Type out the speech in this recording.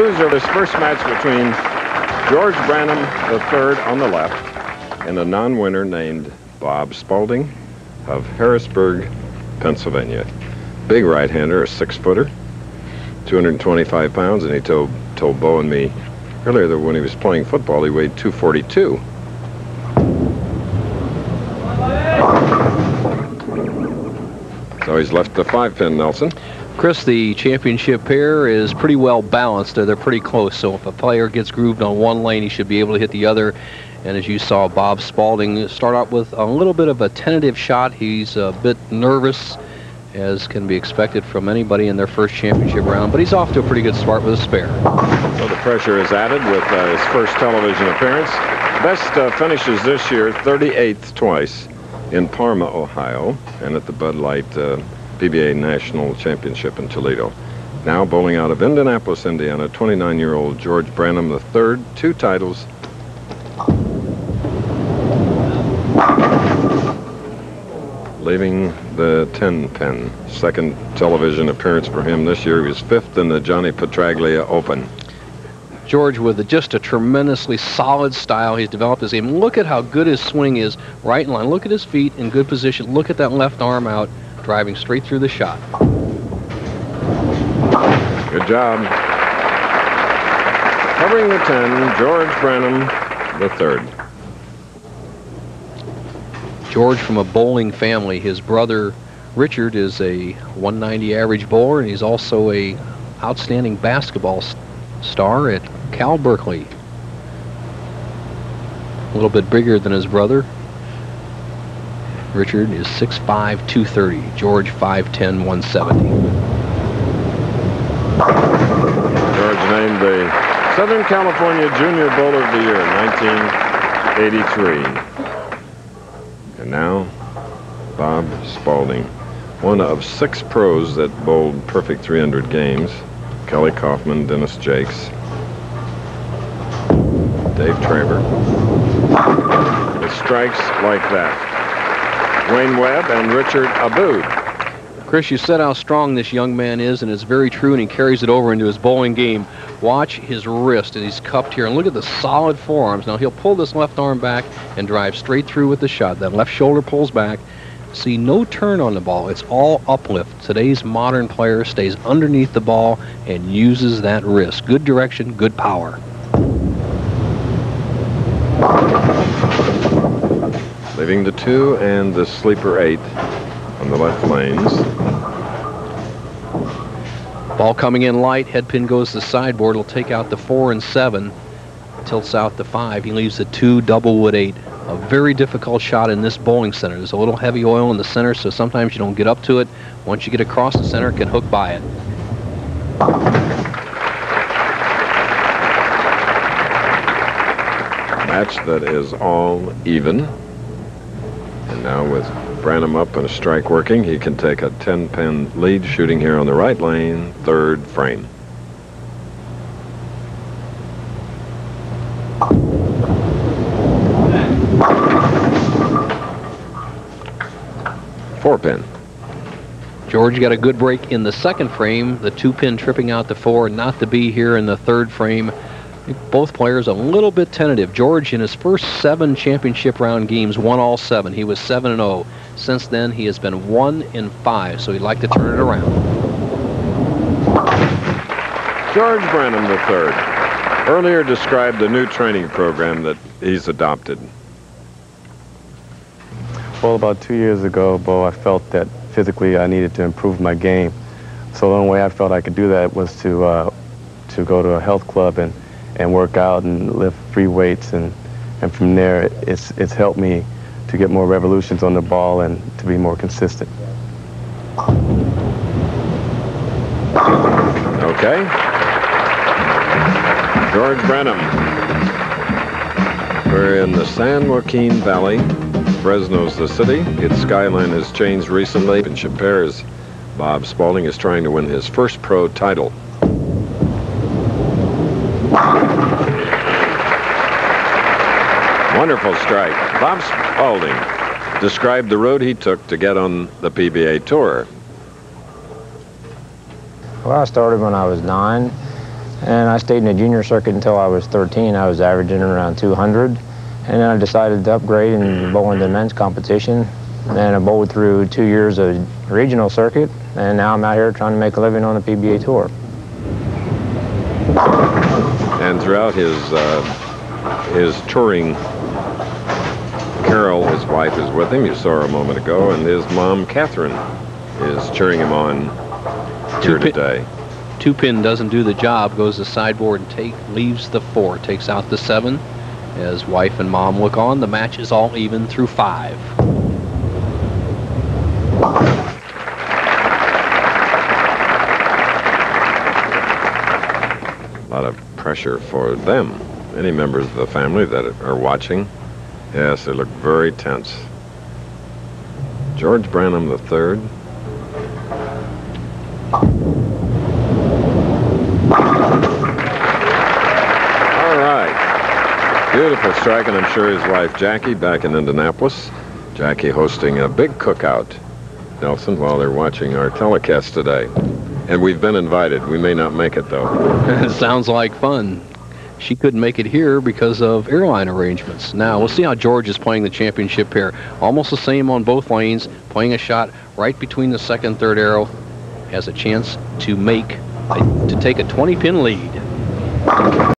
news of his first match between George Branham III on the left and a non-winner named Bob Spalding of Harrisburg, Pennsylvania. Big right-hander, a 6-footer, 225 pounds, and he told Bo and me earlier that when he was playing football, he weighed 242. So he's left the 5-pin, Nelson. Chris, the championship pair is pretty well balanced. They're pretty close, so if a player gets grooved on one lane, he should be able to hit the other. And as you saw, Bob Spalding start out with a little bit of a tentative shot. He's a bit nervous, as can be expected from anybody in their first championship round, but he's off to a pretty good start with a spare. So the pressure is added with his first television appearance. Best finishes this year, 38th twice in Parma, Ohio, and at the Bud Light PBA National Championship in Toledo. Now bowling out of Indianapolis, Indiana, 29-year-old George Branham III, 2 titles. Leaving the 10-pin. Second television appearance for him this year. He was 5th in the Johnny Petraglia Open. George with just a tremendously solid style. He's developed his game. Look at how good his swing is, right in line. Look at his feet in good position. Look at that left arm out, driving straight through the shot. Good job. Covering the 10, George Branham III. George from a bowling family. His brother Richard is a 190 average bowler, and he's also a outstanding basketball star at Cal Berkeley. A little bit bigger than his brother. Richard is 6'5", 230. George 5'10", 170. George named the Southern California Junior Bowler of the Year in 1983. And now, Bob Spalding, one of 6 pros that bowled perfect 300 games. Kelly Kaufman, Dennis Jakes, Dave Traver. With strikes like that. Wayne Webb and Richard Abood. Chris, you said how strong this young man is, and it's very true, and he carries it over into his bowling game. Watch his wrist, and he's cupped here, and look at the solid forearms. Now he'll pull this left arm back and drive straight through with the shot. That left shoulder pulls back. See, no turn on the ball. It's all uplift. Today's modern player stays underneath the ball and uses that wrist. Good direction, good power. Leaving the 2 and the sleeper 8 on the left lanes. Ball coming in light. Head pin goes to the sideboard. It'll take out the 4 and 7. Tilts out the 5. He leaves the 2 double wood 8. A very difficult shot in this bowling center. There's a little heavy oil in the center, so sometimes you don't get up to it. Once you get across the center, it can hook by it. Match that is all even. And now with Branham up and a strike working, he can take a 10-pin lead, shooting here on the right lane, 3rd frame. Four-pin. George got a good break in the 2nd frame. The 2-pin tripping out the 4, not to be here in the 3rd frame. Both players a little bit tentative. George, in his first 7 championship round games, won all 7. He was 7-0. Since then, he has been 1-5, so he'd like to turn it around. George Branham III earlier described the new training program that he's adopted. Well, about 2 years ago, Bo, I felt that physically I needed to improve my game. So the only way I felt I could do that was to go to a health club and work out and lift free weights, and from there it's helped me to get more revolutions on the ball and to be more consistent. Okay. George Branham. We're in the San Joaquin Valley. Fresno's the city. Its skyline has changed recently. In Chappaire's Bob Spalding is trying to win his first pro title. Wonderful strike. Bob Spalding described the road he took to get on the PBA Tour. Well, I started when I was 9. And I stayed in the junior circuit until I was 13. I was averaging around 200. And then I decided to upgrade and bowl in the men's competition. And I bowled through 2 years of regional circuit. And now I'm out here trying to make a living on the PBA tour. And throughout his touring, Carol, his wife, is with him. You saw her a moment ago. And his mom, Catherine, is cheering him on here today. Two-pin doesn't do the job, goes to sideboard and leaves the 4, takes out the 7. As wife and mom look on, the match is all even through 5. A lot of pressure for them. Any members of the family that are watching, yes, they look very tense. George Brandham III. Beautiful strike, and I'm sure his wife Jackie back in Indianapolis. Jackie hosting a big cookout, Nelson, while they're watching our telecast today. And we've been invited. We may not make it, though. Sounds like fun. She couldn't make it here because of airline arrangements. Now, we'll see how George is playing the championship pair. Almost the same on both lanes, playing a shot right between the second and third arrow. Has a chance to take a 20-pin lead.